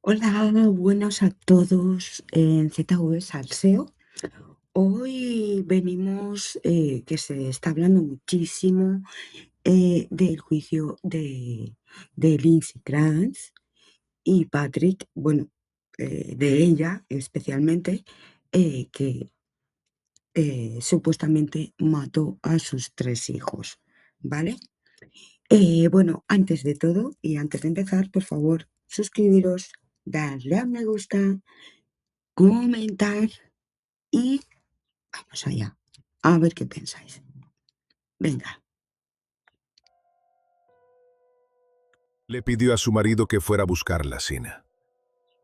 Hola, buenos a todos en ZV Salseo. Hoy venimos, que se está hablando muchísimo del juicio de Lindsey Krantz y Patrick, bueno, de ella especialmente, que supuestamente mató a sus tres hijos, ¿vale? Bueno, antes de todo y antes de empezar, por favor, suscribiros, darle a me gusta, comentar y vamos allá. A ver qué pensáis. Venga. Le pidió a su marido que fuera a buscar la cena.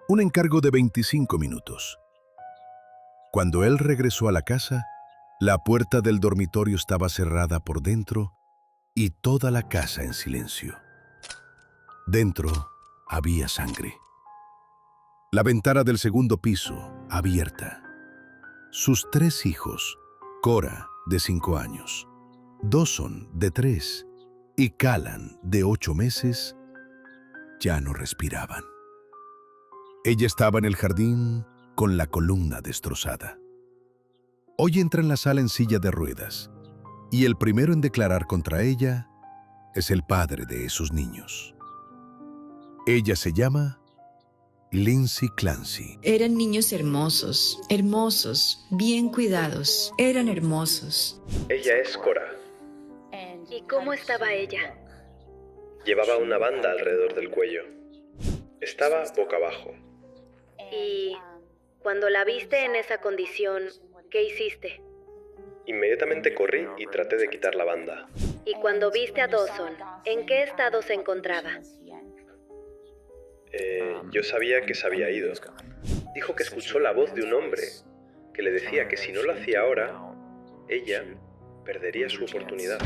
Un encargo de 25 minutos. Cuando él regresó a la casa, la puerta del dormitorio estaba cerrada por dentro y toda la casa en silencio. Dentro había sangre. La ventana del segundo piso abierta. Sus tres hijos, Cora, de 5 años, Dawson, de 3, y Callan, de 8 meses, ya no respiraban. Ella estaba en el jardín con la columna destrozada. Hoy entra en la sala en silla de ruedas y el primero en declarar contra ella es el padre de esos niños. Ella se llama Lindsey Clancy. Eran niños hermosos, hermosos, bien cuidados, eran hermosos. Ella es Cora. ¿Y cómo estaba ella? Llevaba una banda alrededor del cuello. Estaba boca abajo. Y cuando la viste en esa condición, ¿qué hiciste? Inmediatamente corrí y traté de quitar la banda. Y cuando viste a Dawson, ¿en qué estado se encontraba? Yo sabía que se había ido. Dijo que escuchó la voz de un hombre que le decía que si no lo hacía ahora, ella perdería su oportunidad.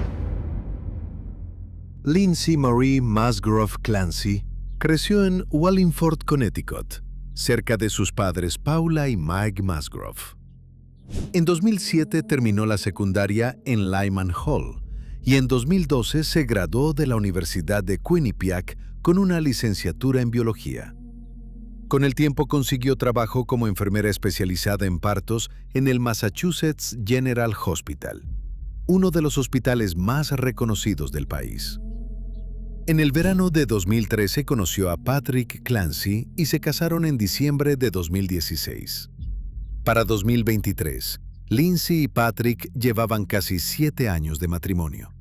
Lindsey Marie Musgrove Clancy creció en Wallingford, Connecticut, cerca de sus padres Paula y Mike Musgrove. En 2007 terminó la secundaria en Lyman Hall y en 2012 se graduó de la Universidad de Quinnipiac con una licenciatura en biología. Con el tiempo consiguió trabajo como enfermera especializada en partos en el Massachusetts General Hospital, uno de los hospitales más reconocidos del país. En el verano de 2013 conoció a Patrick Clancy y se casaron en diciembre de 2016. Para 2023, Lindsey y Patrick llevaban casi 7 años de matrimonio.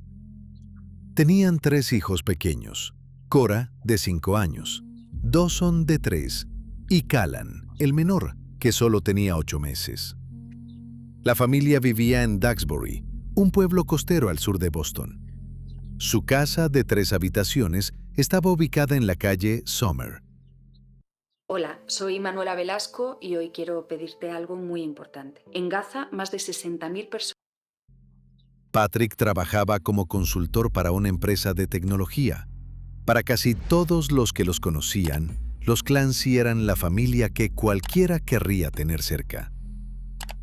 Tenían 3 hijos pequeños, Cora, de 5 años, Dawson, de 3, y Callan, el menor, que solo tenía 8 meses. La familia vivía en Duxbury, un pueblo costero al sur de Boston. Su casa de 3 habitaciones estaba ubicada en la calle Summer. Hola, soy Manuela Velasco y hoy quiero pedirte algo muy importante. En Gaza, más de 60.000 personas. Patrick trabajaba como consultor para una empresa de tecnología. Para casi todos los que los conocían, los Clancy eran la familia que cualquiera querría tener cerca.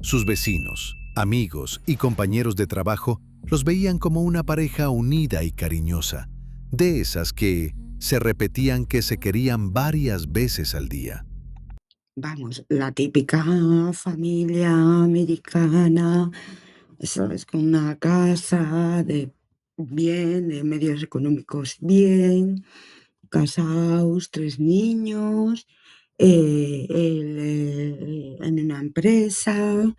Sus vecinos, amigos y compañeros de trabajo los veían como una pareja unida y cariñosa, de esas que se repetían que se querían varias veces al día. Vamos, la típica familia americana, ¿sabes? Con una casa de bien, de medios económicos bien, casados, tres niños, él en una empresa,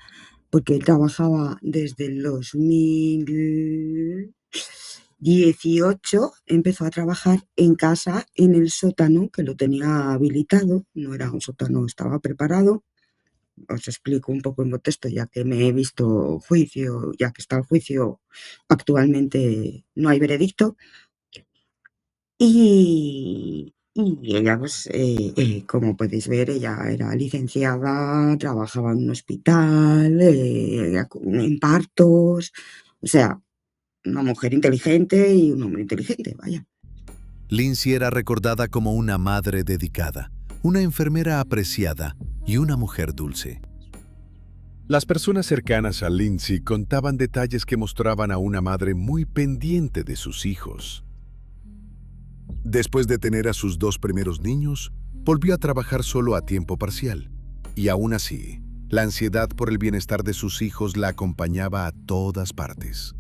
porque él trabajaba desde el 2018, empezó a trabajar en casa en el sótano, que lo tenía habilitado, no era un sótano, estaba preparado. Os explico un poco en contexto, ya que me he visto juicio, ya que está el juicio, actualmente no hay veredicto. Y ella, pues, como podéis ver, ella era licenciada, trabajaba en un hospital, en partos, o sea, una mujer inteligente y un hombre inteligente, vaya. Lindsey era recordada como una madre dedicada, una enfermera apreciada y una mujer dulce. Las personas cercanas a Lindsey contaban detalles que mostraban a una madre muy pendiente de sus hijos. Después de tener a sus 2 primeros niños, Volvió a trabajar solo a tiempo parcial, y aún así, la ansiedad por el bienestar de sus hijos la acompañaba a todas partes.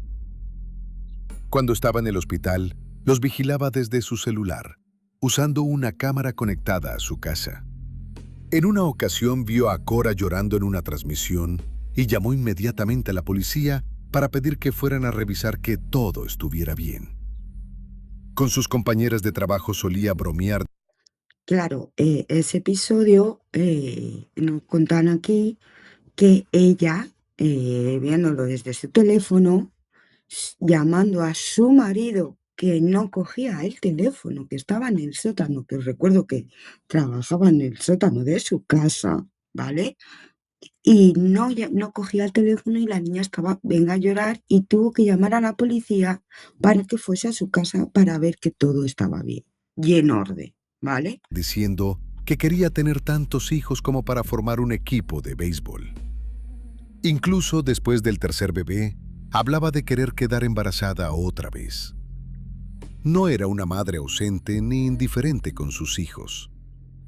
Cuando estaba en el hospital, los vigilaba desde su celular, usando una cámara conectada a su casa. En una ocasión vio a Cora llorando en una transmisión y llamó inmediatamente a la policía para pedir que fueran a revisar que todo estuviera bien. Con sus compañeras de trabajo solía bromear. Claro, ese episodio nos contan aquí que ella, viéndolo desde su teléfono, llamando a su marido, que no cogía el teléfono, que estaba en el sótano, que os recuerdo que trabajaba en el sótano de su casa, ¿vale? Y no cogía el teléfono y la niña estaba, venga a llorar y tuvo que llamar a la policía para que fuese a su casa para ver que todo estaba bien y en orden, ¿vale? Diciendo que quería tener tantos hijos como para formar un equipo de béisbol. Incluso después del tercer bebé, hablaba de querer quedar embarazada otra vez. No era una madre ausente ni indiferente con sus hijos.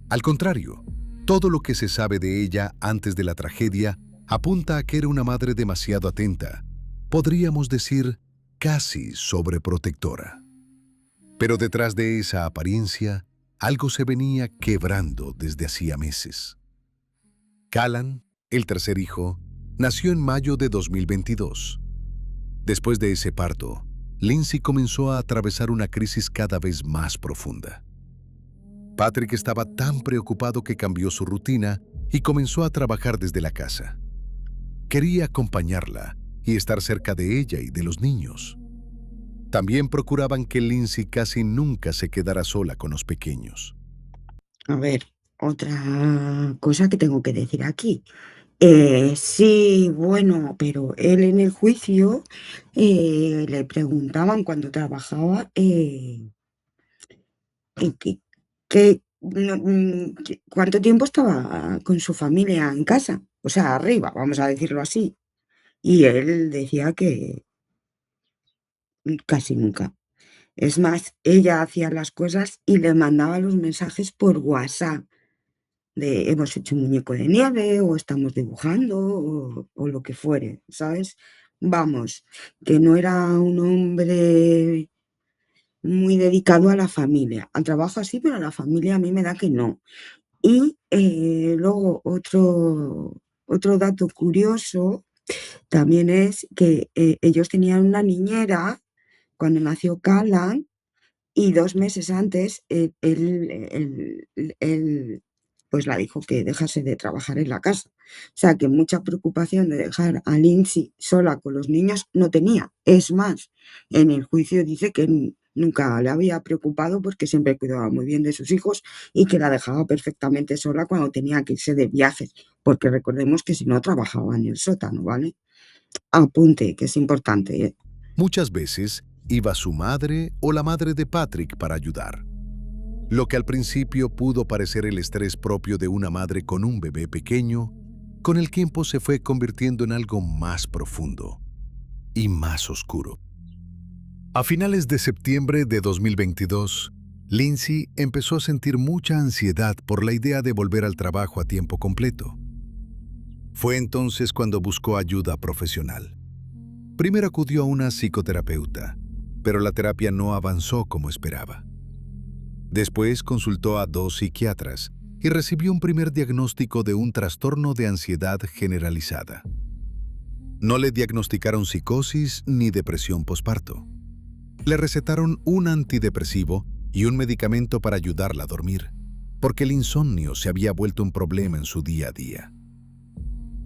Al contrario, todo lo que se sabe de ella antes de la tragedia apunta a que era una madre demasiado atenta, podríamos decir casi sobreprotectora. Pero detrás de esa apariencia, algo se venía quebrando desde hacía meses. Callan, el tercer hijo, nació en mayo de 2022. Después de ese parto, Lindsay comenzó a atravesar una crisis cada vez más profunda. Patrick estaba tan preocupado que cambió su rutina y comenzó a trabajar desde la casa. Quería acompañarla y estar cerca de ella y de los niños. También procuraban que Lindsay casi nunca se quedara sola con los pequeños. A ver, otra cosa que tengo que decir aquí. Sí, bueno, pero él en el juicio le preguntaban cuando trabajaba cuánto tiempo estaba con su familia en casa, o sea, arriba, vamos a decirlo así. Y él decía que casi nunca. Es más, ella hacía las cosas y le mandaba los mensajes por WhatsApp de hemos hecho un muñeco de nieve o estamos dibujando o lo que fuere, ¿sabes? Vamos, que no era un hombre muy dedicado a la familia. Al trabajo sí, pero a la familia a mí me da que no. Y luego otro dato curioso también es que ellos tenían una niñera cuando nació Callan y 2 meses antes él, pues la dijo que dejase de trabajar en la casa. O sea, que mucha preocupación de dejar a Lindsay sola con los niños no tenía. Es más, en el juicio dice que nunca le había preocupado porque siempre cuidaba muy bien de sus hijos y que la dejaba perfectamente sola cuando tenía que irse de viajes, porque recordemos que si no trabajaba en el sótano, ¿vale? Apunte, que es importante, ¿eh? Muchas veces iba su madre o la madre de Patrick para ayudar. Lo que al principio pudo parecer el estrés propio de una madre con un bebé pequeño, con el tiempo se fue convirtiendo en algo más profundo y más oscuro. A finales de septiembre de 2022, Lindsay empezó a sentir mucha ansiedad por la idea de volver al trabajo a tiempo completo. Fue entonces cuando buscó ayuda profesional. Primero acudió a una psicoterapeuta, pero la terapia no avanzó como esperaba. Después consultó a 2 psiquiatras y recibió un primer diagnóstico de un trastorno de ansiedad generalizada. No le diagnosticaron psicosis ni depresión posparto. Le recetaron un antidepresivo y un medicamento para ayudarla a dormir, porque el insomnio se había vuelto un problema en su día a día.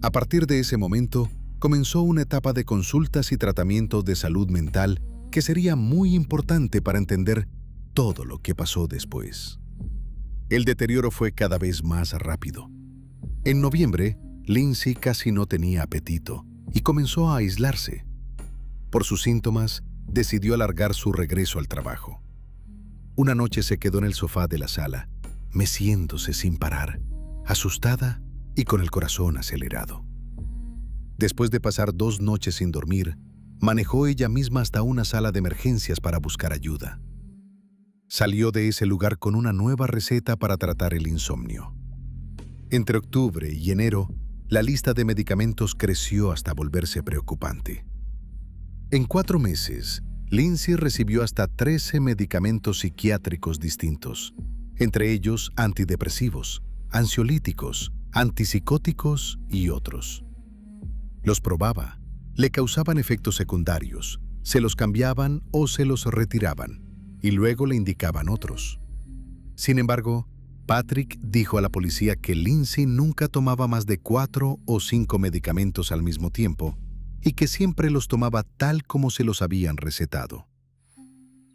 A partir de ese momento, comenzó una etapa de consultas y tratamientos de salud mental que sería muy importante para entender todo lo que pasó después. El deterioro fue cada vez más rápido. En noviembre, Lindsay casi no tenía apetito y comenzó a aislarse. Por sus síntomas, decidió alargar su regreso al trabajo. Una noche se quedó en el sofá de la sala, meciéndose sin parar, asustada y con el corazón acelerado. Después de pasar 2 noches sin dormir, manejó ella misma hasta una sala de emergencias para buscar ayuda. Salió de ese lugar con una nueva receta para tratar el insomnio. Entre octubre y enero, la lista de medicamentos creció hasta volverse preocupante. En 4 meses, Lindsay recibió hasta 13 medicamentos psiquiátricos distintos, entre ellos antidepresivos, ansiolíticos, antipsicóticos y otros. Los probaba, le causaban efectos secundarios, se los cambiaban o se los retiraban, y luego le indicaban otros. Sin embargo, Patrick dijo a la policía que Lindsay nunca tomaba más de 4 o 5 medicamentos al mismo tiempo y que siempre los tomaba tal como se los habían recetado.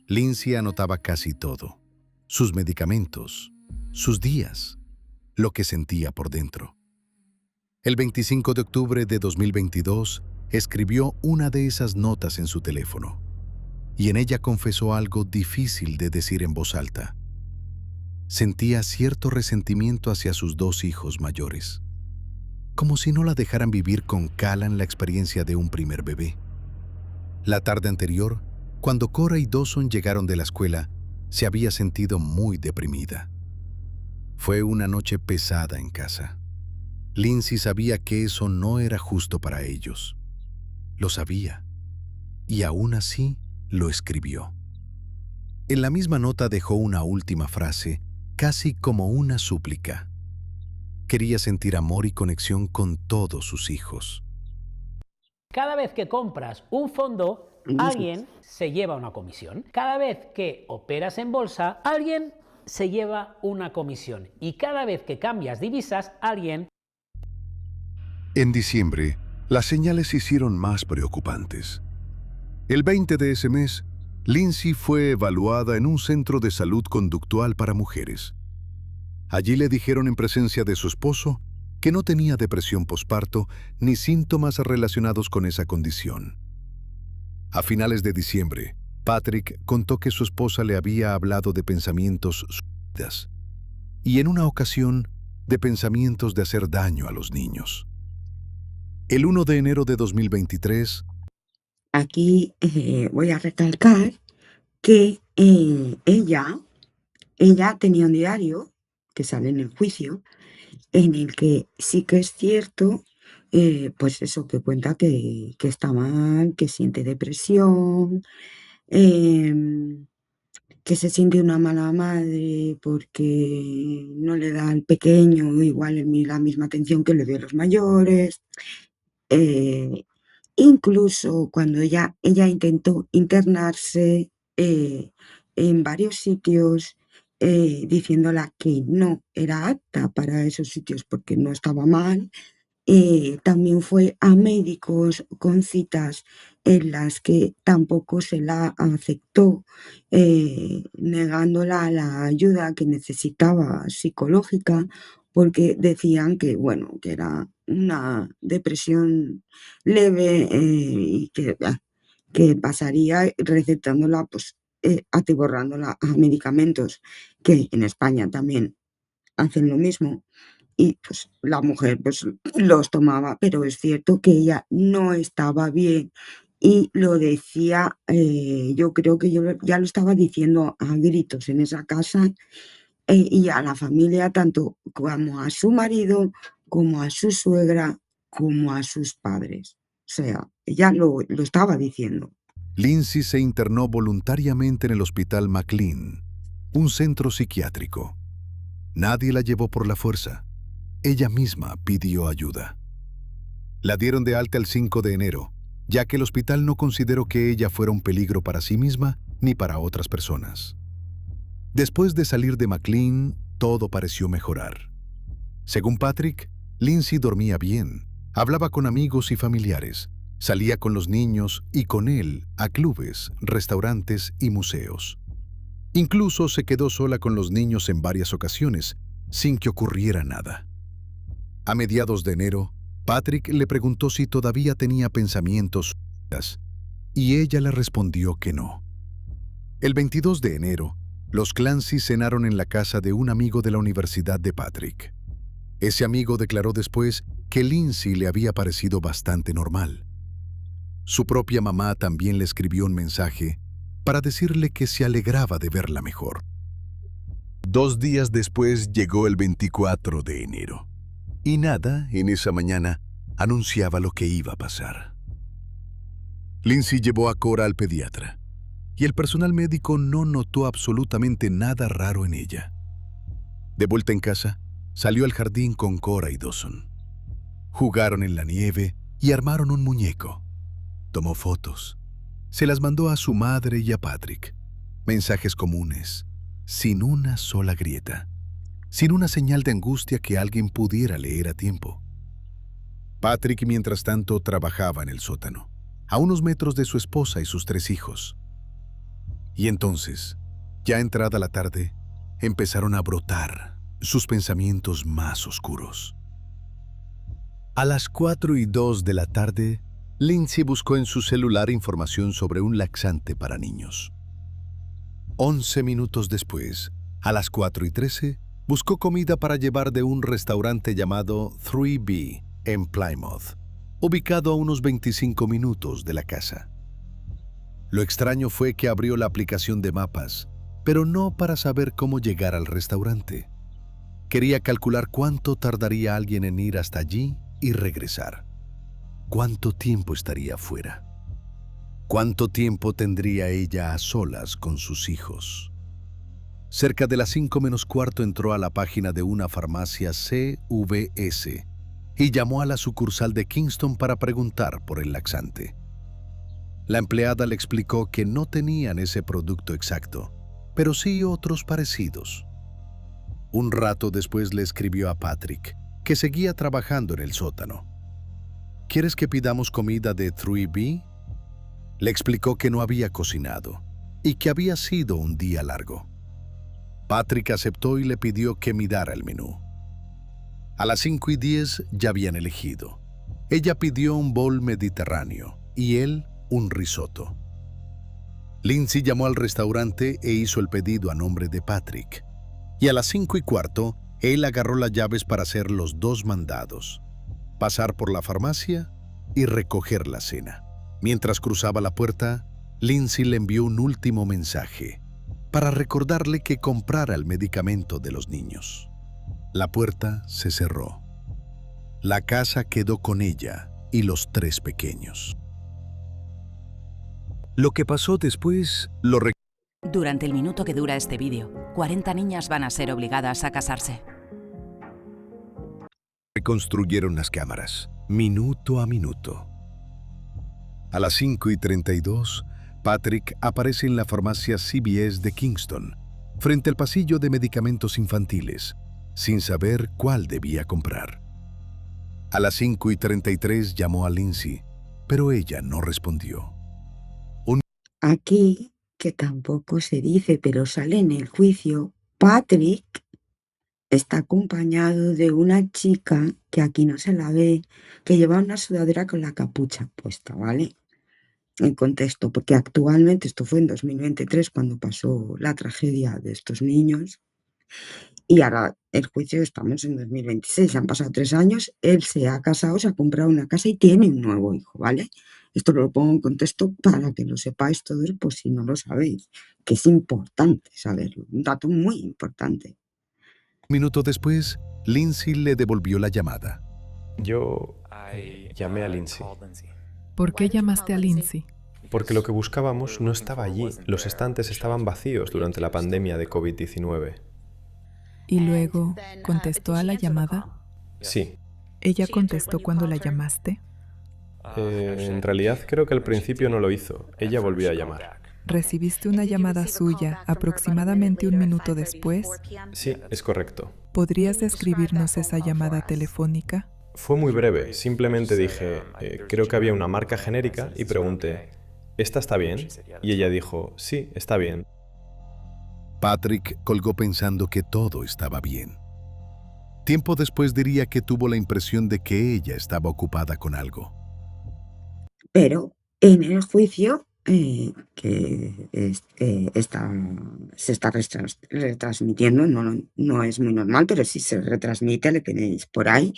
Lindsay anotaba casi todo: sus medicamentos, sus días, lo que sentía por dentro. El 25 de octubre de 2022, escribió una de esas notas en su teléfono, y en ella confesó algo difícil de decir en voz alta. Sentía cierto resentimiento hacia sus 2 hijos mayores, como si no la dejaran vivir con Callan la experiencia de un primer bebé. La tarde anterior, cuando Cora y Dawson llegaron de la escuela, se había sentido muy deprimida. Fue una noche pesada en casa. Lindsay sabía que eso no era justo para ellos. Lo sabía, y aún así lo escribió. En la misma nota dejó una última frase, casi como una súplica. Quería sentir amor y conexión con todos sus hijos. Cada vez que compras un fondo, alguien se lleva una comisión. Cada vez que operas en bolsa, alguien se lleva una comisión. Y cada vez que cambias divisas, alguien... En diciembre, las señales se hicieron más preocupantes. El 20 de ese mes, Lindsay fue evaluada en un centro de salud conductual para mujeres. Allí le dijeron en presencia de su esposo que no tenía depresión posparto ni síntomas relacionados con esa condición. A finales de diciembre, Patrick contó que su esposa le había hablado de pensamientos suicidas y en una ocasión de pensamientos de hacer daño a los niños. El 1 de enero de 2023, Aquí voy a recalcar que ella tenía un diario que sale en el juicio, en el que sí que es cierto, pues eso, que cuenta que está mal, que siente depresión, em, que se siente una mala madre porque no le da al pequeño igual la misma atención que le dio a los mayores. eh, Incluso cuando ella intentó internarse en varios sitios, diciéndola que no era apta para esos sitios porque no estaba mal, también fue a médicos con citas en las que tampoco se la aceptó, negándola la ayuda que necesitaba psicológica, porque decían que, bueno, que era una depresión leve, y que pasaría recetándola, pues, atiborrándola a medicamentos, que en España también hacen lo mismo. Y pues la mujer pues los tomaba, pero es cierto que ella no estaba bien y lo decía, yo creo que ya lo estaba diciendo a gritos en esa casa, y a la familia, tanto como a su marido, como a su suegra, como a sus padres. O sea, ella lo estaba diciendo. Lindsay se internó voluntariamente en el Hospital McLean, un centro psiquiátrico. Nadie la llevó por la fuerza. Ella misma pidió ayuda. La dieron de alta el 5 de enero, ya que el hospital no consideró que ella fuera un peligro para sí misma ni para otras personas. Después de salir de McLean, todo pareció mejorar. Según Patrick, Lindsay dormía bien, hablaba con amigos y familiares, salía con los niños y con él a clubes, restaurantes y museos. Incluso se quedó sola con los niños en varias ocasiones, sin que ocurriera nada. A mediados de enero, Patrick le preguntó si todavía tenía pensamientos suicidas, y ella le respondió que no. El 22 de enero, los Clancy cenaron en la casa de un amigo de la universidad de Patrick. Ese amigo declaró después que Lindsay le había parecido bastante normal. Su propia mamá también le escribió un mensaje para decirle que se alegraba de verla mejor. 2 días después llegó el 24 de enero, y nada en esa mañana anunciaba lo que iba a pasar. Lindsay llevó a Cora al pediatra, y el personal médico no notó absolutamente nada raro en ella. De vuelta en casa, salió al jardín con Cora y Dawson. Jugaron en la nieve y armaron un muñeco. Tomó fotos. Se las mandó a su madre y a Patrick. Mensajes comunes, sin una sola grieta, sin una señal de angustia que alguien pudiera leer a tiempo. Patrick, mientras tanto, trabajaba en el sótano, a unos metros de su esposa y sus 3 hijos. Y entonces, ya entrada la tarde, empezaron a brotar sus pensamientos más oscuros. A las 4:02 de la tarde, Lindsay buscó en su celular información sobre un laxante para niños. 11 minutos después, a las 4:13, buscó comida para llevar de un restaurante llamado 3B en Plymouth, ubicado a unos 25 minutos de la casa. Lo extraño fue que abrió la aplicación de mapas, pero no para saber cómo llegar al restaurante. Quería calcular cuánto tardaría alguien en ir hasta allí y regresar. ¿Cuánto tiempo estaría fuera? ¿Cuánto tiempo tendría ella a solas con sus hijos? Cerca de las 5:45 entró a la página de una farmacia CVS y llamó a la sucursal de Kingston para preguntar por el laxante. La empleada le explicó que no tenían ese producto exacto, pero sí otros parecidos. Un rato después le escribió a Patrick, que seguía trabajando en el sótano. ¿Quieres que pidamos comida de 3B? Le explicó que no había cocinado y que había sido un día largo. Patrick aceptó y le pidió que mirara el menú. A las 5:10 ya habían elegido. Ella pidió un bowl mediterráneo y él un risotto. Lindsay llamó al restaurante e hizo el pedido a nombre de Patrick. Y a las 5:15, él agarró las llaves para hacer los 2 mandados: pasar por la farmacia y recoger la cena. Mientras cruzaba la puerta, Lindsay le envió un último mensaje para recordarle que comprara el medicamento de los niños. La puerta se cerró. La casa quedó con ella y los 3 pequeños. Lo que pasó después lo Durante el minuto que dura este vídeo, 40 niñas van a ser obligadas a casarse. reconstruyeron las cámaras, minuto a minuto. A las 5:32, Patrick aparece en la farmacia CVS de Kingston, frente al pasillo de medicamentos infantiles, sin saber cuál debía comprar. A las 5:33 llamó a Lindsay, pero ella no respondió. Aquí, que tampoco se dice, pero sale en el juicio, Patrick está acompañado de una chica que aquí no se la ve, que lleva una sudadera con la capucha puesta, ¿vale? En contexto, porque actualmente, esto fue en 2023 cuando pasó la tragedia de estos niños, y ahora el juicio estamos en 2026, han pasado 3 años, él se ha casado, se ha comprado una casa y tiene un nuevo hijo, ¿vale? Esto lo pongo en contexto para que lo sepáis todos, por si no lo sabéis, que es importante saberlo, un dato muy importante. Un minuto después, Lindsay le devolvió la llamada. Yo llamé a Lindsay, ¿Por qué llamaste a Lindsay? porque lo que buscábamos no estaba allí. Los estantes estaban vacíos durante la pandemia de COVID-19. ¿Y luego contestó a la llamada? Sí, ¿Ella contestó cuando la llamaste? en realidad creo que al principio no lo hizo. Ella volvió a llamar. ¿Recibiste una llamada suya aproximadamente un minuto después? Sí, es correcto. ¿Podrías describirnos esa llamada telefónica? Fue muy breve. Simplemente dije, creo que había una marca genérica y pregunté, ¿esta está bien? Y ella dijo, sí, está bien. Patrick colgó pensando que todo estaba bien. Tiempo después diría que tuvo la impresión de que ella estaba ocupada con algo. Pero en el juicio se está retransmitiendo, no es muy normal, pero si se retransmite, le tenéis por ahí,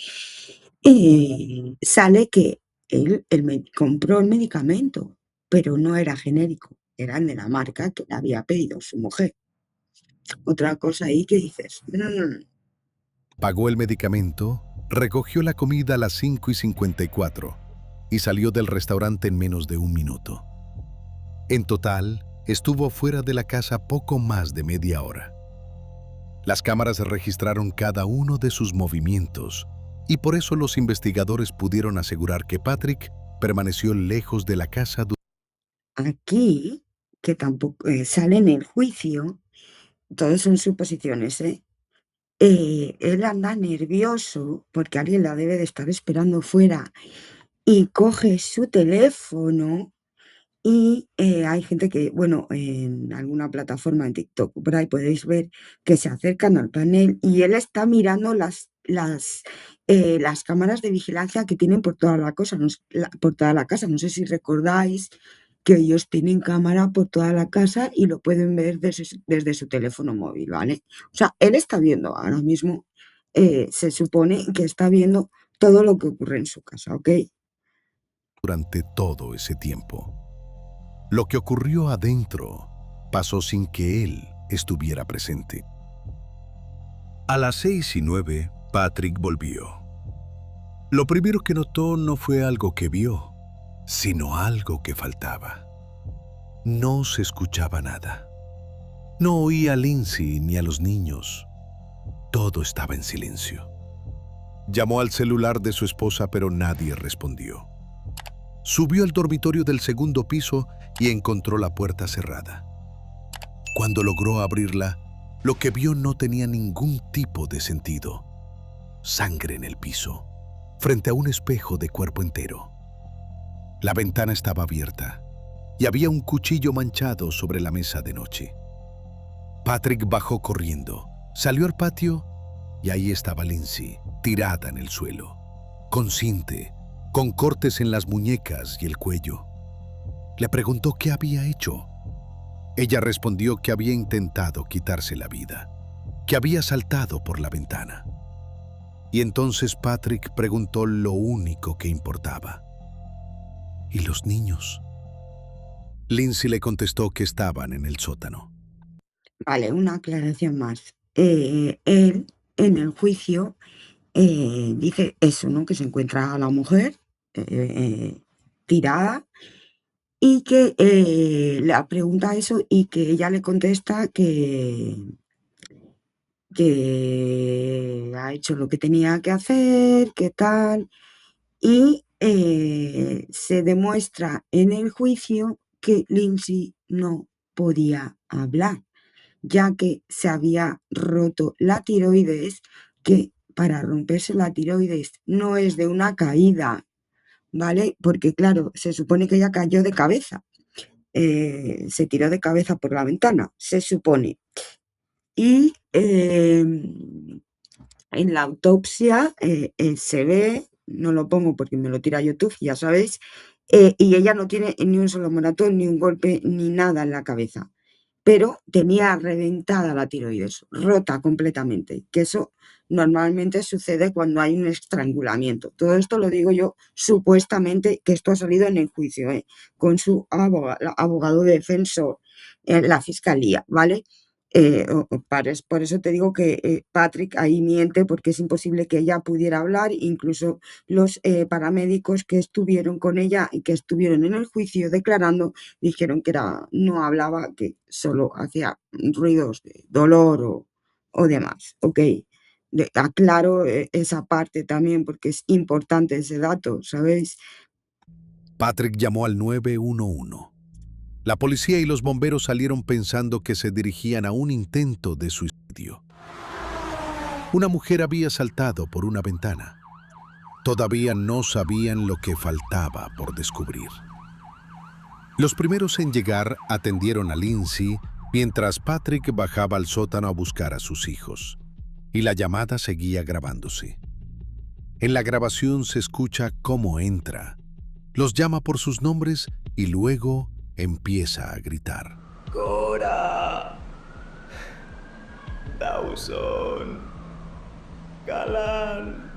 sale que él compró el medicamento, pero no era genérico, eran de la marca que le había pedido su mujer. Otra cosa ahí que dices, Pagó el medicamento, recogió la comida a las 5:54 y salió del restaurante en menos de 1 minuto. En total, estuvo fuera de la casa poco más de media hora. Las cámaras registraron cada uno de sus movimientos y por eso los investigadores pudieron asegurar que Patrick permaneció lejos de la casa. aquí, que tampoco sale en el juicio, todo son suposiciones, ¿eh? Él anda nervioso porque alguien la debe de estar esperando fuera y coge su teléfono y hay gente que, bueno, en alguna plataforma en TikTok, por ahí podéis ver que se acercan al panel y él está mirando las cámaras de vigilancia que tienen por toda la cosa, por toda la casa. No sé si recordáis que ellos tienen cámara por toda la casa y lo pueden ver desde su teléfono móvil, ¿vale? O sea, él está viendo ahora mismo, se supone que está viendo todo lo que ocurre en su casa, ¿ok? Durante todo ese tiempo. Lo que ocurrió adentro pasó sin que él estuviera presente. A las 6:09, Patrick volvió. Lo primero que notó no fue algo que vio, sino algo que faltaba. No se escuchaba nada. No oía a Lindsay ni a los niños. Todo estaba en silencio. Llamó al celular de su esposa, pero nadie respondió. Subió al dormitorio del segundo piso y encontró la puerta cerrada. Cuando logró abrirla, lo que vio no tenía ningún tipo de sentido. Sangre en el piso, frente a un espejo de cuerpo entero. La ventana estaba abierta y había un cuchillo manchado sobre la mesa de noche. Patrick bajó corriendo, salió al patio y ahí estaba Lindsay, tirada en el suelo, consciente, con cortes en las muñecas y el cuello. Le preguntó qué había hecho. Ella respondió que había intentado quitarse la vida, que había saltado por la ventana. Y entonces Patrick preguntó lo único que importaba. ¿Y los niños? Lindsay le contestó que estaban en el sótano. Vale, una aclaración más. Él, en el juicio, dice eso, ¿no? Que se encuentra a la mujer tirada y que le pregunta eso y que ella le contesta que ha hecho lo que tenía que hacer, que tal, y se demuestra en el juicio que Lindsay no podía hablar, ya que se había roto la tiroides, que para romperse la tiroides no es de una caída, ¿vale? Porque claro, se supone que ella cayó de cabeza, se tiró de cabeza por la ventana, se supone. Y en la autopsia se ve, no lo pongo porque me lo tira YouTube, ya sabéis, y ella no tiene ni un solo moratón, ni un golpe, ni nada en la cabeza, pero tenía reventada la tiroides, rota completamente, que eso normalmente sucede cuando hay un estrangulamiento. Todo esto lo digo yo supuestamente, que esto ha salido en el juicio, con su abogado defensor en la fiscalía, ¿vale? Por eso te digo que Patrick ahí miente, porque es imposible que ella pudiera hablar. Incluso los paramédicos que estuvieron con ella y que estuvieron en el juicio declarando, dijeron que no hablaba, que solo hacía ruidos de dolor o demás. Ok, aclaro esa parte también porque es importante ese dato, ¿sabéis? Patrick llamó al 911. La policía y los bomberos salieron pensando que se dirigían a un intento de suicidio. Una mujer había saltado por una ventana. Todavía no sabían lo que faltaba por descubrir. Los primeros en llegar atendieron a Lindsay mientras Patrick bajaba al sótano a buscar a sus hijos. Y la llamada seguía grabándose. En la grabación se escucha cómo entra. Los llama por sus nombres y luego empieza a gritar. Cora, Dawson, Galán.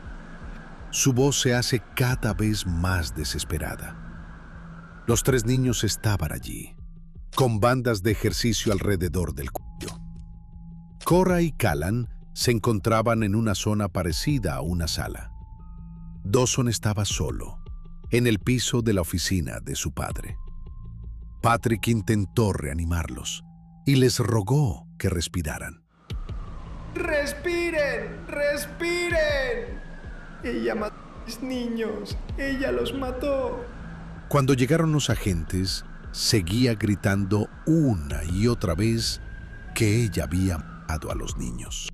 Su voz se hace cada vez más desesperada. Los 3 niños estaban allí, con bandas de ejercicio alrededor del cuello. Cora y Callan se encontraban en una zona parecida a una sala. Dawson estaba solo, en el piso de la oficina de su padre. Patrick intentó reanimarlos y les rogó que respiraran. ¡Respiren! ¡Respiren! Ella mató a mis niños. Ella los mató. Cuando llegaron los agentes, seguía gritando una y otra vez que ella había matado a los niños.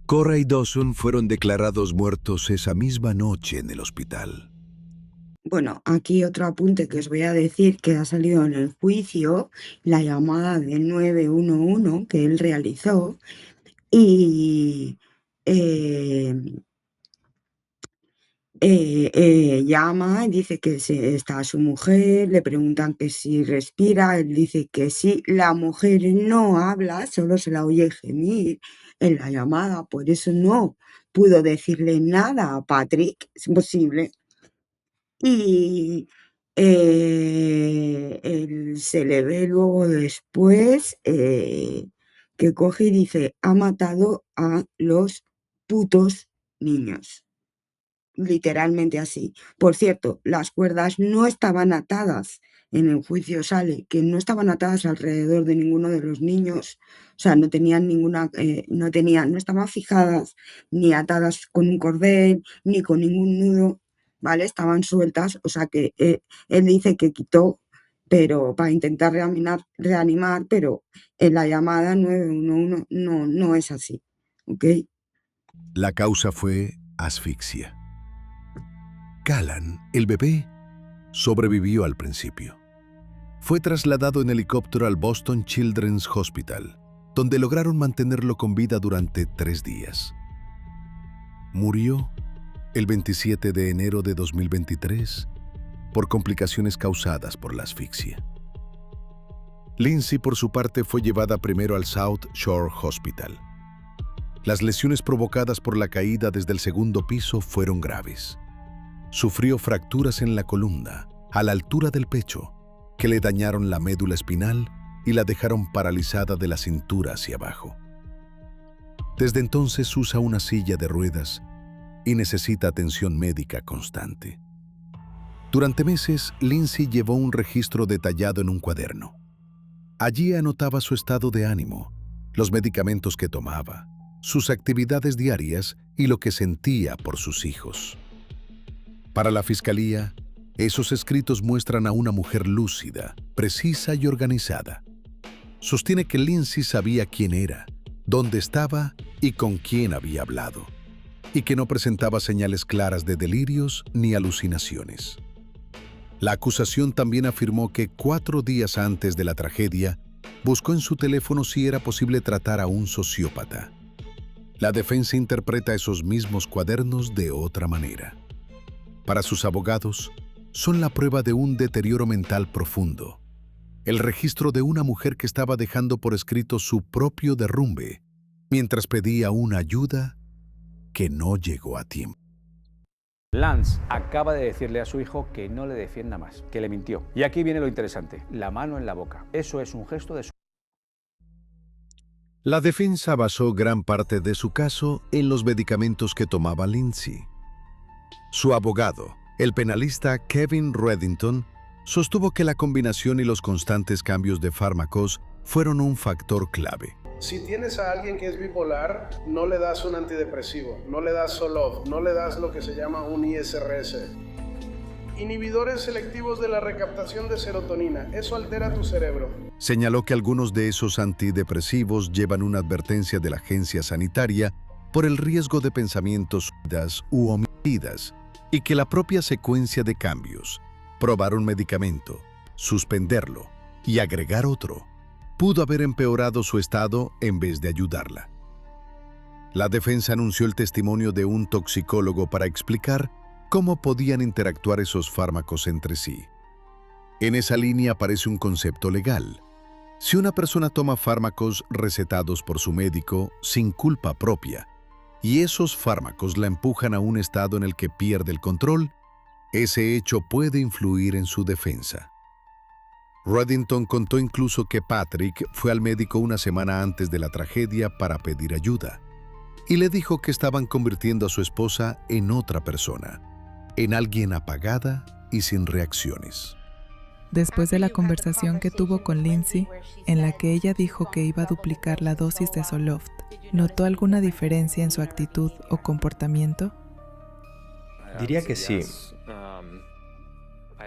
Cora y Dawson fueron declarados muertos esa misma noche en el hospital. Bueno, aquí otro apunte que os voy a decir que ha salido en el juicio, la llamada del 911 que él realizó y llama y dice que está su mujer, le preguntan que si respira, él dice que sí, la mujer no habla, solo se la oye gemir en la llamada, por eso no pudo decirle nada a Patrick, es imposible. Y se le ve luego después que coge y dice, ha matado a los putos niños. Literalmente así. Por cierto, las cuerdas no estaban atadas. En el juicio sale que no estaban atadas alrededor de ninguno de los niños. O sea, no tenían ninguna, no estaban fijadas ni atadas con un cordel, ni con ningún nudo, ¿vale? Estaban sueltas. O sea que él dice que quitó, pero para intentar reanimar, pero en la llamada 911 no es así. ¿Ok? La causa fue asfixia. Callan, el bebé, sobrevivió al principio. Fue trasladado en helicóptero al Boston Children's Hospital, donde lograron mantenerlo con vida durante 3 días. Murió el 27 de enero de 2023 por complicaciones causadas por la asfixia. Lindsay, por su parte, fue llevada primero al South Shore Hospital. Las lesiones provocadas por la caída desde el segundo piso fueron graves. Sufrió fracturas en la columna, a la altura del pecho, que le dañaron la médula espinal y la dejaron paralizada de la cintura hacia abajo. Desde entonces usa una silla de ruedas y necesita atención médica constante. Durante meses, Lindsay llevó un registro detallado en un cuaderno. Allí anotaba su estado de ánimo, los medicamentos que tomaba, sus actividades diarias y lo que sentía por sus hijos. Para la fiscalía, esos escritos muestran a una mujer lúcida, precisa y organizada. Sostiene que Lindsay sabía quién era, dónde estaba y con quién había hablado, y que no presentaba señales claras de delirios ni alucinaciones. La acusación también afirmó que 4 días antes de la tragedia, buscó en su teléfono si era posible tratar a un sociópata. La defensa interpreta esos mismos cuadernos de otra manera. Para sus abogados, son la prueba de un deterioro mental profundo, el registro de una mujer que estaba dejando por escrito su propio derrumbe, mientras pedía una ayuda que no llegó a tiempo. Lance acaba de decirle a su hijo que no le defienda más, que le mintió. Y aquí viene lo interesante, la mano en la boca. Eso es un gesto de su... La defensa basó gran parte de su caso en los medicamentos que tomaba Lindsay. Su abogado, el penalista Kevin Reddington, sostuvo que la combinación y los constantes cambios de fármacos fueron un factor clave. Si tienes a alguien que es bipolar, no le das un antidepresivo, no le das Zoloft, no le das lo que se llama un ISRS. Inhibidores selectivos de la recaptación de serotonina, eso altera tu cerebro. Señaló que algunos de esos antidepresivos llevan una advertencia de la agencia sanitaria por el riesgo de pensamientos suicidas u homicidas, y que la propia secuencia de cambios, probar un medicamento, suspenderlo y agregar otro, pudo haber empeorado su estado en vez de ayudarla. La defensa anunció el testimonio de un toxicólogo para explicar cómo podían interactuar esos fármacos entre sí. En esa línea aparece un concepto legal. Si una persona toma fármacos recetados por su médico sin culpa propia, y esos fármacos la empujan a un estado en el que pierde el control, ese hecho puede influir en su defensa. Reddington contó incluso que Patrick fue al médico una semana antes de la tragedia para pedir ayuda y le dijo que estaban convirtiendo a su esposa en otra persona, en alguien apagada y sin reacciones. Después de la conversación que tuvo con Lindsay, en la que ella dijo que iba a duplicar la dosis de Zoloft, ¿notó alguna diferencia en su actitud o comportamiento? Diría que sí.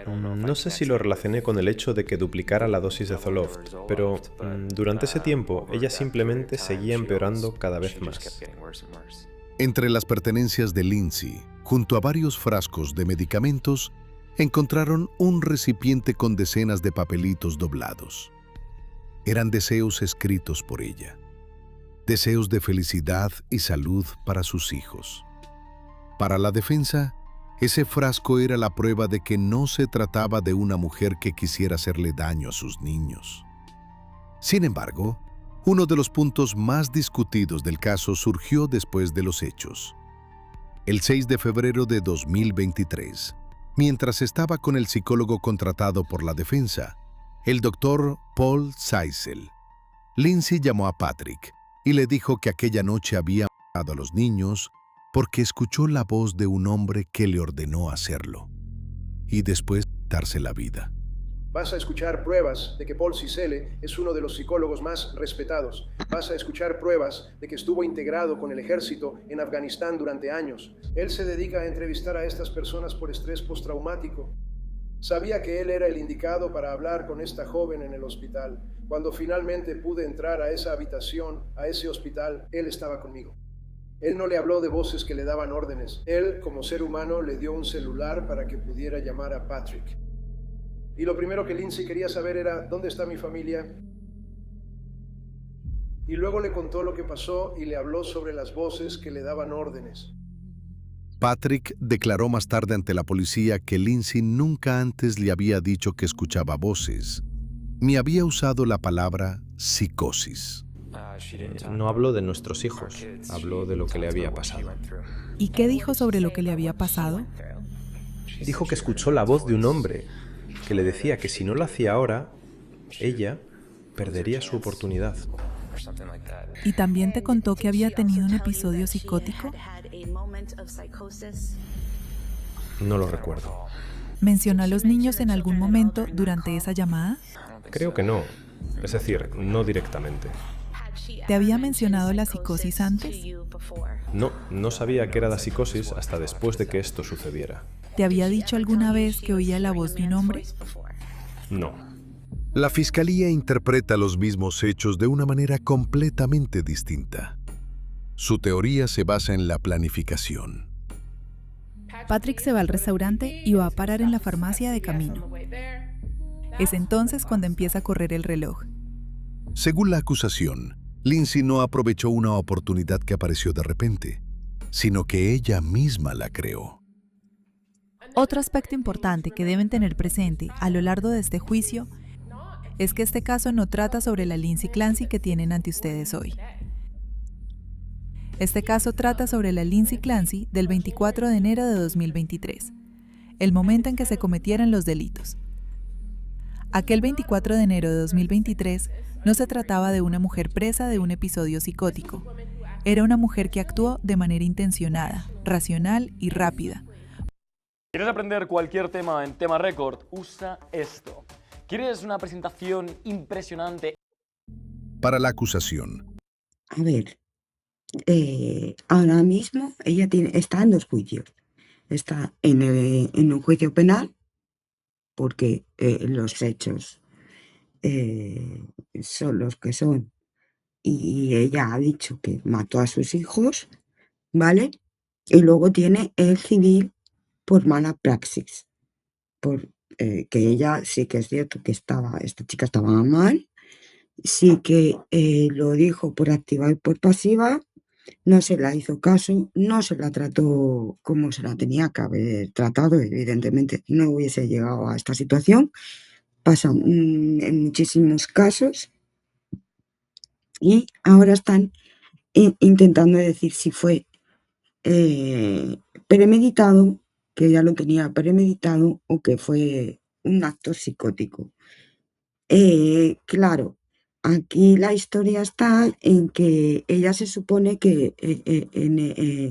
No sé si lo relacioné con el hecho de que duplicara la dosis de Zoloft, pero durante ese tiempo ella simplemente seguía empeorando cada vez más. Entre las pertenencias de Lindsay, junto a varios frascos de medicamentos, encontraron un recipiente con decenas de papelitos doblados. Eran deseos escritos por ella. Deseos de felicidad y salud para sus hijos. Para la defensa, ese frasco era la prueba de que no se trataba de una mujer que quisiera hacerle daño a sus niños. Sin embargo, uno de los puntos más discutidos del caso surgió después de los hechos. El 6 de febrero de 2023, mientras estaba con el psicólogo contratado por la defensa, el doctor Paul Zeisel, Lindsay llamó a Patrick y le dijo que aquella noche había matado a los niños porque escuchó la voz de un hombre que le ordenó hacerlo y después quitarse la vida. Vas a escuchar pruebas de que Paul Zeisel es uno de los psicólogos más respetados. Vas a escuchar pruebas de que estuvo integrado con el ejército en Afganistán durante años. Él se dedica a entrevistar a estas personas por estrés postraumático. Sabía que él era el indicado para hablar con esta joven en el hospital. Cuando finalmente pude entrar a esa habitación, a ese hospital, él estaba conmigo. Él no le habló de voces que le daban órdenes. Él, como ser humano, le dio un celular para que pudiera llamar a Patrick. Y lo primero que Lindsay quería saber era, ¿dónde está mi familia? Y luego le contó lo que pasó y le habló sobre las voces que le daban órdenes. Patrick declaró más tarde ante la policía que Lindsay nunca antes le había dicho que escuchaba voces, ni había usado la palabra psicosis. No habló de nuestros hijos, habló de lo que le había pasado. ¿Y qué dijo sobre lo que le había pasado? Dijo que escuchó la voz de un hombre que le decía que si no lo hacía ahora, ella perdería su oportunidad. ¿Y también te contó que había tenido un episodio psicótico? No lo recuerdo. ¿Mencionó a los niños en algún momento durante esa llamada? Creo que no. Es decir, no directamente. ¿Te había mencionado la psicosis antes? No sabía que era la psicosis hasta después de que esto sucediera. ¿Te había dicho alguna vez que oía la voz de un hombre? No. La fiscalía interpreta los mismos hechos de una manera completamente distinta. Su teoría se basa en la planificación. Patrick se va al restaurante y va a parar en la farmacia de camino. Es entonces cuando empieza a correr el reloj. Según la acusación, Lindsay no aprovechó una oportunidad que apareció de repente, sino que ella misma la creó. Otro aspecto importante que deben tener presente a lo largo de este juicio es que este caso no trata sobre la Lindsay Clancy que tienen ante ustedes hoy. Este caso trata sobre la Lindsay Clancy del 24 de enero de 2023, el momento en que se cometieron los delitos. Aquel 24 de enero de 2023 no se trataba de una mujer presa de un episodio psicótico. Era una mujer que actuó de manera intencionada, racional y rápida. ¿Quieres aprender cualquier tema en Tema Record? Usa esto. ¿Quieres una presentación impresionante? Para la acusación. A ver, ahora mismo ella está en 2 juicios. Está en un juicio penal porque los hechos son los que son y ella ha dicho que mató a sus hijos, ¿vale? Y luego tiene el civil por mala praxis, por que ella sí que es cierto que esta chica estaba mal, sí que lo dijo por activa y por pasiva, no se la hizo caso, no se la trató como se la tenía que haber tratado, evidentemente no hubiese llegado a esta situación, pasa en muchísimos casos y ahora están intentando decir si fue premeditado, que ella lo tenía premeditado o que fue un acto psicótico. Claro, aquí la historia está en que ella se supone que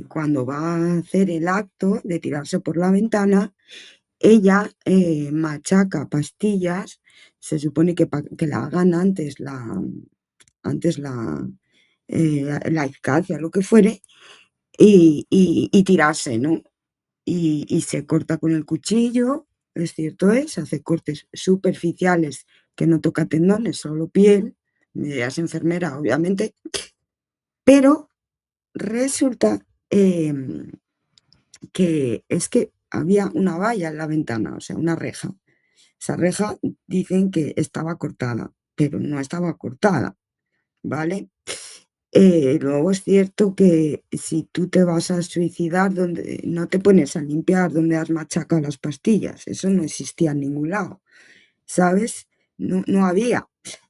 cuando va a hacer el acto de tirarse por la ventana, ella machaca pastillas, se supone que la hagan la eficacia, lo que fuere, y tirarse, ¿no? Y se corta con el cuchillo, es cierto hace cortes superficiales que no toca tendones, solo piel, ella es enfermera, obviamente, pero resulta que es que había una valla en la ventana, o sea, una reja. Esa reja dicen que estaba cortada, pero no estaba cortada, ¿vale? Luego es cierto que si tú te vas a suicidar, donde no te pones a limpiar donde has machacado las pastillas, eso no existía en ningún lado, ¿sabes? No había.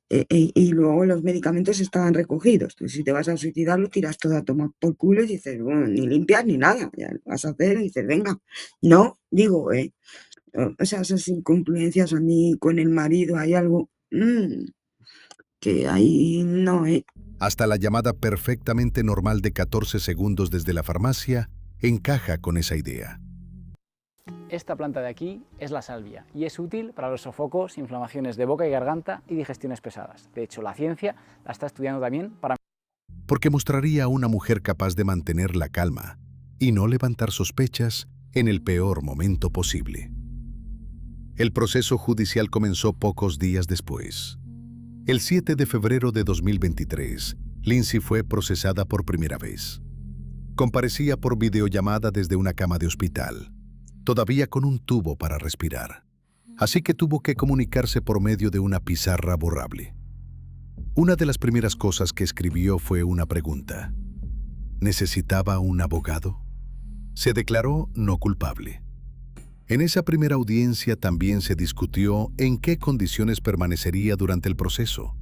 Y luego los medicamentos estaban recogidos. Tú, si te vas a suicidar, lo tiras todo a tomar por culo y dices, bueno, ni limpias ni nada, ya lo vas a hacer y dices, venga. No, digo, o sea, esas incongruencias a mí con el marido hay algo que ahí no, Hasta la llamada perfectamente normal de 14 segundos desde la farmacia encaja con esa idea. Esta planta de aquí es la salvia y es útil para los sofocos, inflamaciones de boca y garganta y digestiones pesadas. De hecho, la ciencia la está estudiando también para... Porque mostraría a una mujer capaz de mantener la calma y no levantar sospechas en el peor momento posible. El proceso judicial comenzó pocos días después. El 7 de febrero de 2023, Lindsay fue procesada por primera vez. Comparecía por videollamada desde una cama de hospital, todavía con un tubo para respirar. Así que tuvo que comunicarse por medio de una pizarra borrable. Una de las primeras cosas que escribió fue una pregunta. ¿Necesitaba un abogado? Se declaró no culpable. En esa primera audiencia también se discutió en qué condiciones permanecería durante el proceso.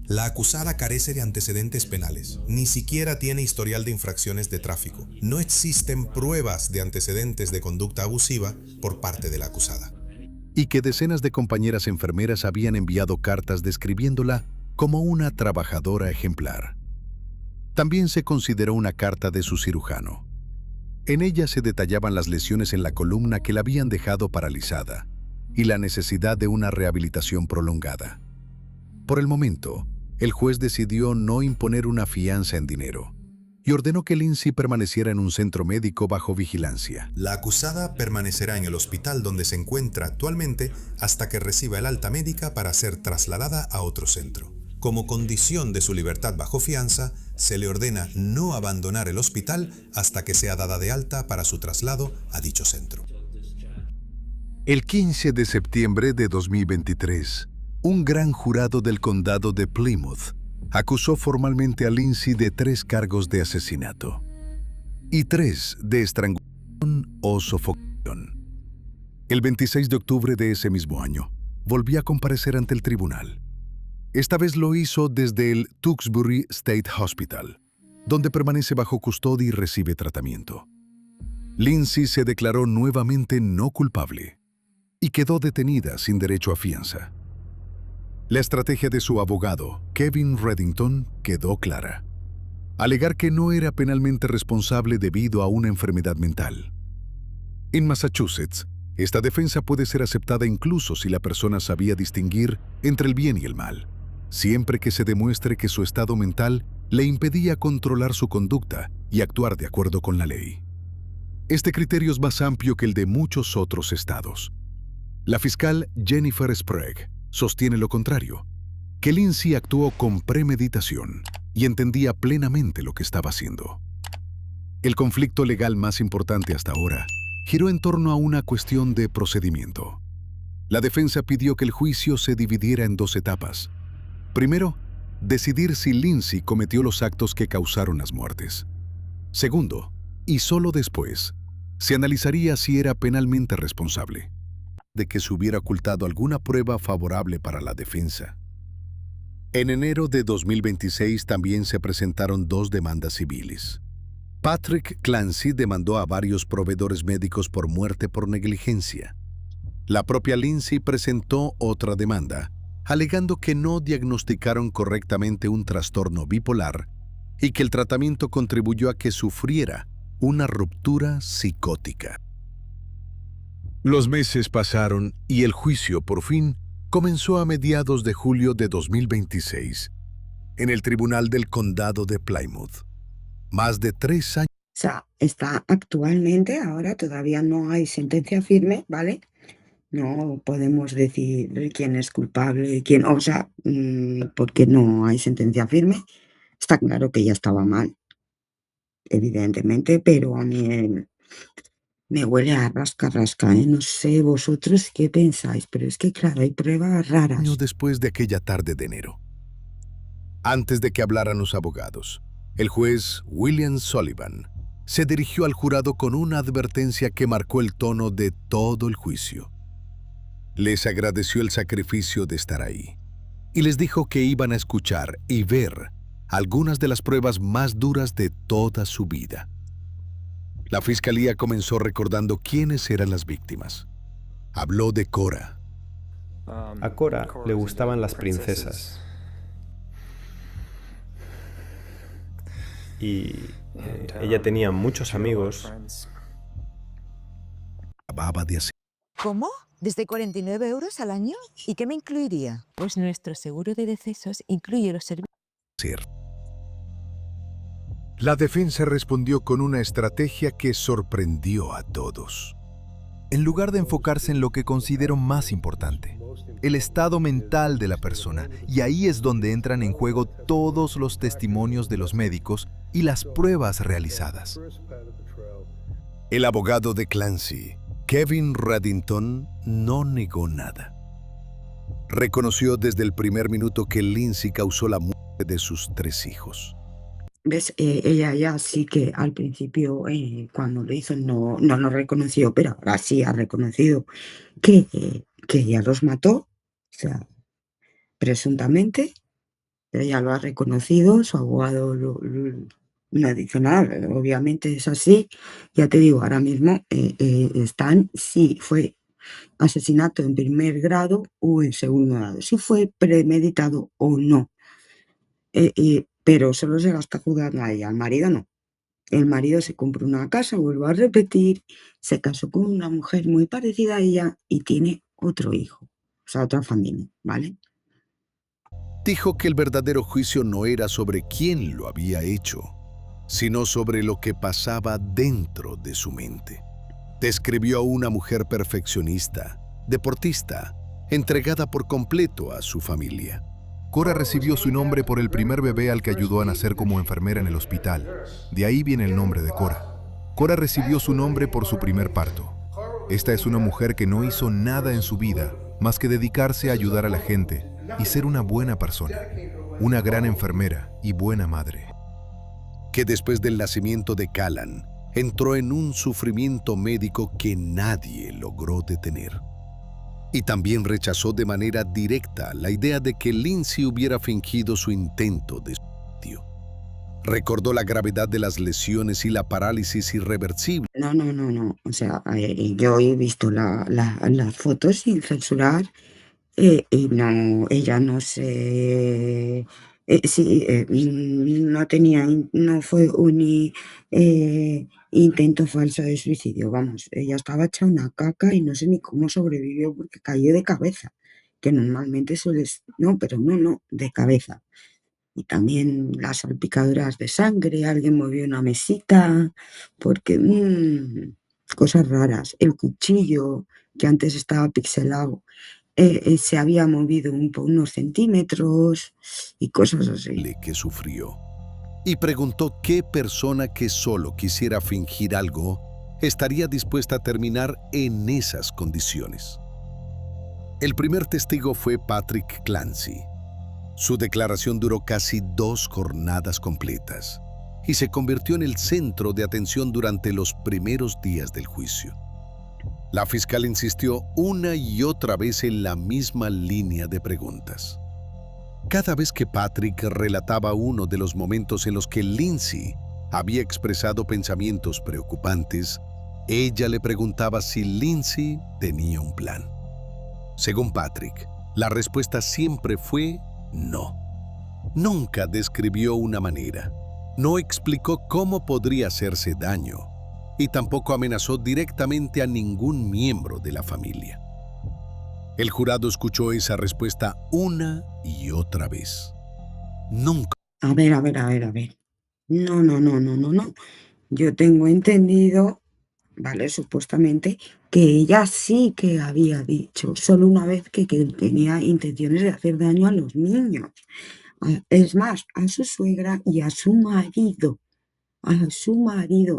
La acusada carece de antecedentes penales, ni siquiera tiene historial de infracciones de tráfico. No existen pruebas de antecedentes de conducta abusiva por parte de la acusada. Y que decenas de compañeras enfermeras habían enviado cartas describiéndola como una trabajadora ejemplar. También se consideró una carta de su cirujano. En ella se detallaban las lesiones en la columna que la habían dejado paralizada y la necesidad de una rehabilitación prolongada. Por el momento, el juez decidió no imponer una fianza en dinero y ordenó que Lindsay permaneciera en un centro médico bajo vigilancia. La acusada permanecerá en el hospital donde se encuentra actualmente hasta que reciba el alta médica para ser trasladada a otro centro. Como condición de su libertad bajo fianza, se le ordena no abandonar el hospital hasta que sea dada de alta para su traslado a dicho centro. El 15 de septiembre de 2023, un gran jurado del condado de Plymouth acusó formalmente a Lindsay de 3 cargos de asesinato y 3 de estrangulación o sofocación. El 26 de octubre de ese mismo año, volvió a comparecer ante el tribunal. Esta vez lo hizo desde el Tewksbury State Hospital, donde permanece bajo custodia y recibe tratamiento. Lindsay se declaró nuevamente no culpable y quedó detenida sin derecho a fianza. La estrategia de su abogado, Kevin Reddington, quedó clara. Alegar que no era penalmente responsable debido a una enfermedad mental. En Massachusetts, esta defensa puede ser aceptada incluso si la persona sabía distinguir entre el bien y el mal, siempre que se demuestre que su estado mental le impedía controlar su conducta y actuar de acuerdo con la ley. Este criterio es más amplio que el de muchos otros estados. La fiscal Jennifer Sprague sostiene lo contrario, que Lindsay actuó con premeditación y entendía plenamente lo que estaba haciendo. El conflicto legal más importante hasta ahora giró en torno a una cuestión de procedimiento. La defensa pidió que el juicio se dividiera en 2 etapas. Primero, decidir si Lindsay cometió los actos que causaron las muertes. Segundo, y solo después, se analizaría si era penalmente responsable de que se hubiera ocultado alguna prueba favorable para la defensa. En enero de 2026 también se presentaron 2 demandas civiles. Patrick Clancy demandó a varios proveedores médicos por muerte por negligencia. La propia Lindsay presentó otra demanda, alegando que no diagnosticaron correctamente un trastorno bipolar y que el tratamiento contribuyó a que sufriera una ruptura psicótica. Los meses pasaron y el juicio, por fin, comenzó a mediados de julio de 2026, en el Tribunal del Condado de Plymouth. Más de 3 años. O sea, está actualmente, ahora todavía no hay sentencia firme, ¿vale? No podemos decir quién es culpable, quién, o sea, porque no hay sentencia firme. Está claro que ella estaba mal, evidentemente, pero a mí me huele a rasca, ¿eh? No sé vosotros qué pensáis, pero es que, claro, hay pruebas raras. Años después de aquella tarde de enero, antes de que hablaran los abogados, el juez William Sullivan se dirigió al jurado con una advertencia que marcó el tono de todo el juicio. Les agradeció el sacrificio de estar ahí y les dijo que iban a escuchar y ver algunas de las pruebas más duras de toda su vida. La fiscalía comenzó recordando quiénes eran las víctimas. Habló de Cora. A Cora le gustaban las princesas. Y ella tenía muchos amigos. Acababa de hacer. ¿Cómo? ¿Desde 49 € al año? ¿Y qué me incluiría? Pues nuestro seguro de decesos incluye los servicios. La defensa respondió con una estrategia que sorprendió a todos. En lugar de enfocarse en lo que considero más importante, el estado mental de la persona, y ahí es donde entran en juego todos los testimonios de los médicos y las pruebas realizadas. El abogado de Clancy, Kevin Reddington, no negó nada. Reconoció desde el primer minuto que Lindsay causó la muerte de sus 3 hijos. ¿Ves? Ella ya sí que al principio, cuando lo hizo, no lo reconoció, pero ahora sí ha reconocido que ella los mató, o sea, presuntamente, ella lo ha reconocido, su abogado no dice nada, obviamente es así. Ya te digo, ahora mismo están, si fue asesinato en primer grado o en segundo grado, si fue premeditado o no. Pero solo se la está juzgando a ella, al marido no. El marido se compró una casa, vuelvo a repetir, se casó con una mujer muy parecida a ella y tiene otro hijo, o sea, otra familia, ¿vale? Dijo que el verdadero juicio no era sobre quién lo había hecho, sino sobre lo que pasaba dentro de su mente. Describió a una mujer perfeccionista, deportista, entregada por completo a su familia. Cora recibió su nombre por el primer bebé al que ayudó a nacer como enfermera en el hospital. De ahí viene el nombre de Cora. Cora recibió su nombre por su primer parto. Esta es una mujer que no hizo nada en su vida más que dedicarse a ayudar a la gente y ser una buena persona, una gran enfermera y buena madre. Que después del nacimiento de Callan, entró en un sufrimiento médico que nadie logró detener. Y también rechazó de manera directa la idea de que Lindsay hubiera fingido su intento de suicidio. Recordó la gravedad de las lesiones y la parálisis irreversible. No. O sea, yo he visto las fotos sin censurar y no, ella no se... no tenía, no fue un intento falso de suicidio, vamos, ella estaba hecha una caca y no sé ni cómo sobrevivió porque cayó de cabeza, que normalmente sueles, no, de cabeza. Y también las salpicaduras de sangre, alguien movió una mesita, porque cosas raras. El cuchillo, que antes estaba pixelado, se había movido unos centímetros y cosas así. Que sufrió. Y preguntó qué persona que solo quisiera fingir algo estaría dispuesta a terminar en esas condiciones. El primer testigo fue Patrick Clancy. Su declaración duró casi 2 jornadas completas y se convirtió en el centro de atención durante los primeros días del juicio. La fiscal insistió una y otra vez en la misma línea de preguntas. Cada vez que Patrick relataba uno de los momentos en los que Lindsay había expresado pensamientos preocupantes, ella le preguntaba si Lindsay tenía un plan. Según Patrick, La respuesta siempre fue no. Nunca describió una manera, no explicó cómo podría hacerse daño y tampoco amenazó directamente a ningún miembro de la familia. El jurado escuchó esa respuesta una y otra vez. Nunca. A ver, a ver, a ver, a ver. No, no, no, no, no, no. Yo tengo entendido, ¿vale? Supuestamente, que ella sí que había dicho solo una vez que tenía intenciones de hacer daño a los niños. Es más, a su suegra y a su marido,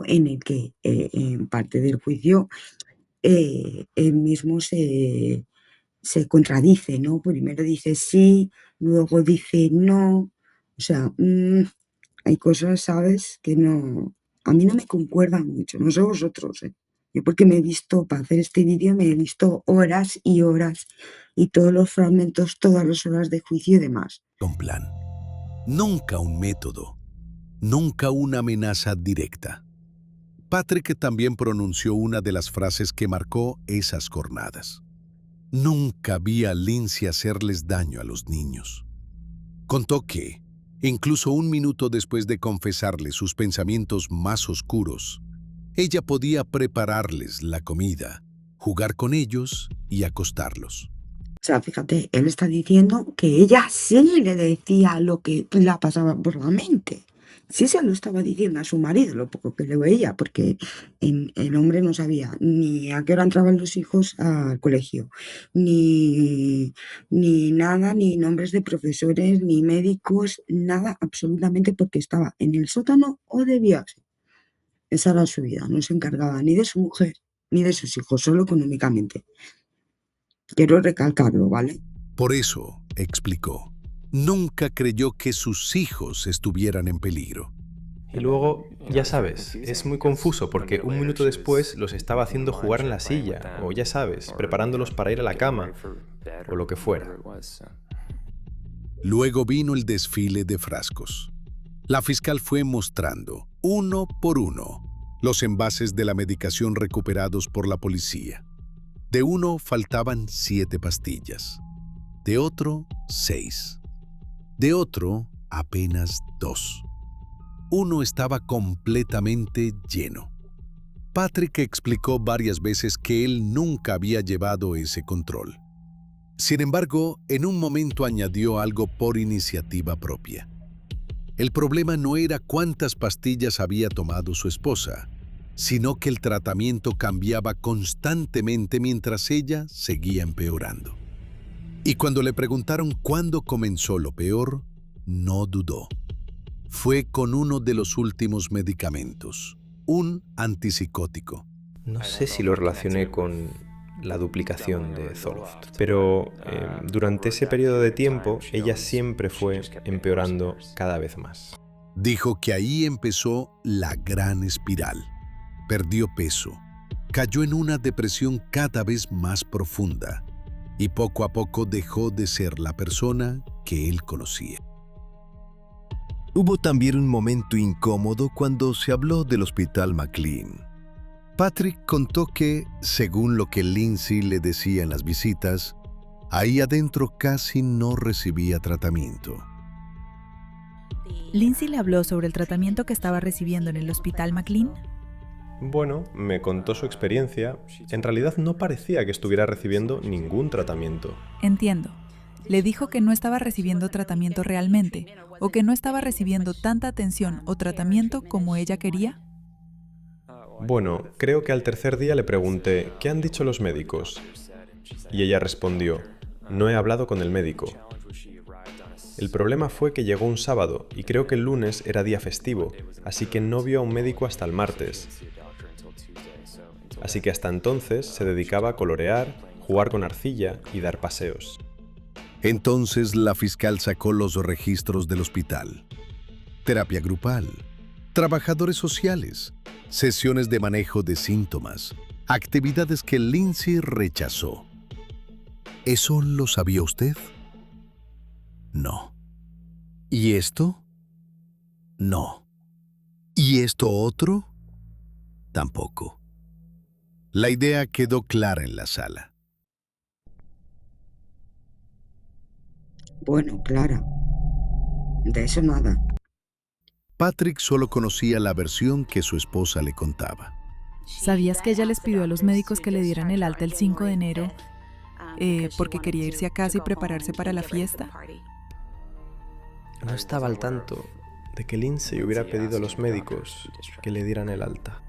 en el que en parte del juicio él mismo se contradice, ¿no? Primero dice sí, luego dice no. O sea, hay cosas, ¿sabes? Que no, a mí no me concuerdan mucho, no sé vosotros, ¿eh? Yo porque me he visto, para hacer este vídeo, me he visto horas y horas y todos los fragmentos, todas las horas de juicio y demás. Un plan. Nunca un método. Nunca una amenaza directa. Patrick también pronunció una de las frases que marcó esas jornadas. Nunca vi a Lindsay hacerles daño a los niños. Contó que, incluso un minuto después de confesarles sus pensamientos más oscuros, ella podía prepararles la comida, jugar con ellos y acostarlos. O sea, fíjate, él está diciendo que ella sí le decía lo que la pasaba por la mente. Sí se lo estaba diciendo a su marido, lo poco que le veía, porque el hombre no sabía ni a qué hora entraban los hijos al colegio, ni nada, ni nombres de profesores, ni médicos, nada, absolutamente, porque estaba en el sótano o de viaje. Esa era su vida, no se encargaba ni de su mujer ni de sus hijos, solo económicamente. Quiero recalcarlo, ¿vale? Por eso, explicó, nunca creyó que sus hijos estuvieran en peligro. Y luego, ya sabes, es muy confuso porque un minuto después los estaba haciendo jugar en la silla, o ya sabes, preparándolos para ir a la cama, o lo que fuera. Luego vino el desfile de frascos. La fiscal fue mostrando, uno por uno, los envases de la medicación recuperados por la policía. De uno faltaban 7 pastillas, de otro 6, de otro apenas 2. Uno estaba completamente lleno. Patrick explicó varias veces que él nunca había llevado ese control. Sin embargo, en un momento añadió algo por iniciativa propia. El problema no era cuántas pastillas había tomado su esposa, sino que el tratamiento cambiaba constantemente mientras ella seguía empeorando. Y cuando le preguntaron cuándo comenzó lo peor, no dudó. Fue con uno de los últimos medicamentos, un antipsicótico. No sé si lo relacioné con la duplicación de Zoloft, pero durante ese periodo de tiempo ella siempre fue empeorando cada vez más. Dijo que ahí empezó la gran espiral. Perdió peso, cayó en una depresión cada vez más profunda y poco a poco dejó de ser la persona que él conocía. Hubo también un momento incómodo cuando se habló del Hospital McLean. Patrick contó que, según lo que Lindsay le decía en las visitas, ahí adentro casi no recibía tratamiento. ¿Lindsay le habló sobre el tratamiento que estaba recibiendo en el Hospital McLean? Bueno, me contó su experiencia. En realidad no parecía que estuviera recibiendo ningún tratamiento. Entiendo. ¿Le dijo que no estaba recibiendo tratamiento realmente o que no estaba recibiendo tanta atención o tratamiento como ella quería? Bueno, creo que al tercer día le pregunté, ¿qué han dicho los médicos? Y ella respondió, no he hablado con el médico. El problema fue que llegó un sábado y creo que el lunes era día festivo, así que no vio a un médico hasta el martes. Así que hasta entonces se dedicaba a colorear, jugar con arcilla y dar paseos. Entonces la fiscal sacó los registros del hospital. Terapia grupal, trabajadores sociales, sesiones de manejo de síntomas, actividades que Lindsay rechazó. ¿Eso lo sabía usted? No. ¿Y esto? No. ¿Y esto otro? Tampoco. La idea quedó clara en la sala. Bueno, Clara, de eso nada. Patrick solo conocía la versión que su esposa le contaba. ¿Sabías que ella les pidió a los médicos que le dieran el alta el 5 de enero porque quería irse a casa y prepararse para la fiesta? No estaba al tanto de que Lindsay hubiera pedido a los médicos que le dieran el alta.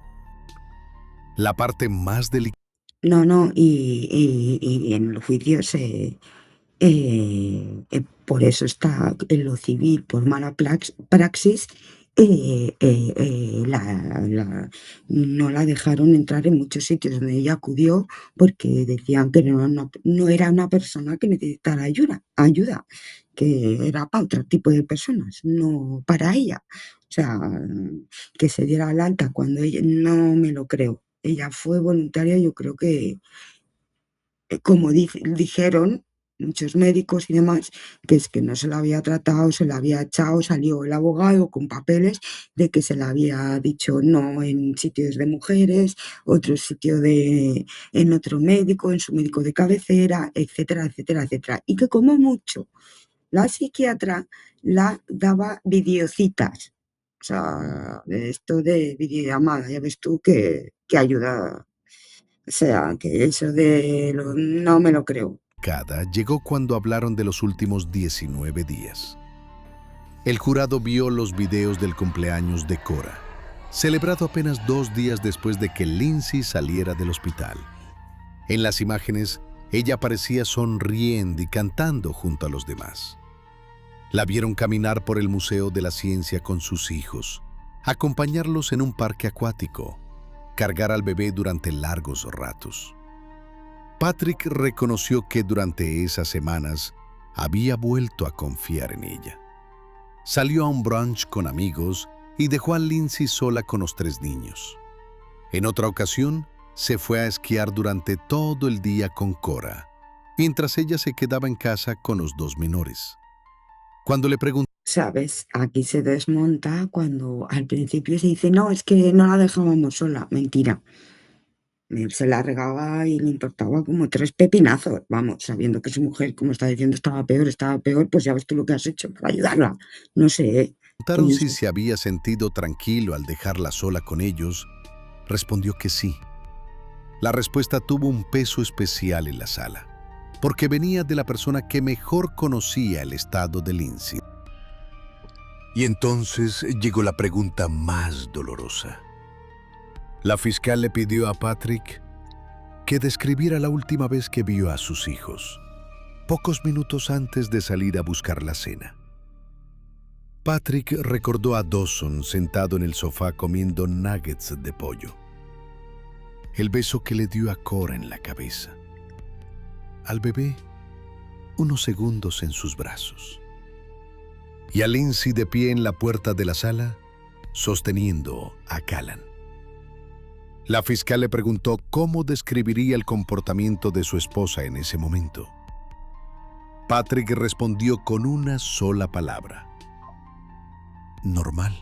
La parte más delicada. No, y en el juicio por eso está en lo civil, por mala praxis, no la dejaron entrar en muchos sitios donde ella acudió porque decían que no era una persona que necesitara ayuda, que era para otro tipo de personas, no para ella. O sea, que se diera el alta cuando ella, no me lo creo. Ella fue voluntaria, yo creo que, como dijeron muchos médicos y demás, que es que no se la había tratado, se la había echado, salió el abogado con papeles de que se la había dicho no en sitios de mujeres, otro sitio en otro médico, en su médico de cabecera, etcétera, etcétera, etcétera. Y que como mucho la psiquiatra la daba videocitas. O sea, esto de videollamada, ya ves tú que ayuda. O sea, que eso no me lo creo. Llegó cuando hablaron de los últimos 19 días. El jurado vio los videos del cumpleaños de Cora, celebrado apenas 2 días después de que Lindsay saliera del hospital. En las imágenes, ella aparecía sonriendo y cantando junto a los demás. La vieron caminar por el Museo de la Ciencia con sus hijos, acompañarlos en un parque acuático, cargar al bebé durante largos ratos. Patrick reconoció que durante esas semanas había vuelto a confiar en ella. Salió a un brunch con amigos y dejó a Lindsay sola con los 3 niños. En otra ocasión, se fue a esquiar durante todo el día con Cora, mientras ella se quedaba en casa con los 2 menores. Cuando le preguntó... ¿Sabes? Aquí se desmonta cuando al principio se dice, no, es que no la dejábamos sola. Mentira. Se largaba y le importaba como 3 pepinazos, vamos, sabiendo que su mujer, como está diciendo, estaba peor, pues ya ves tú lo que has hecho para ayudarla. No sé. Preguntaron si se había sentido tranquilo al dejarla sola con ellos. Respondió que sí. La respuesta tuvo un peso especial en la sala, porque venía de la persona que mejor conocía el estado de Lindsay. Y entonces llegó la pregunta más dolorosa. La fiscal le pidió a Patrick que describiera la última vez que vio a sus hijos, pocos minutos antes de salir a buscar la cena. Patrick recordó a Dawson sentado en el sofá comiendo nuggets de pollo, el beso que le dio a Cora en la cabeza, al bebé unos segundos en sus brazos, y a Lindsay de pie en la puerta de la sala, sosteniendo a Callan. La fiscal le preguntó cómo describiría el comportamiento de su esposa en ese momento. Patrick respondió con una sola palabra: normal.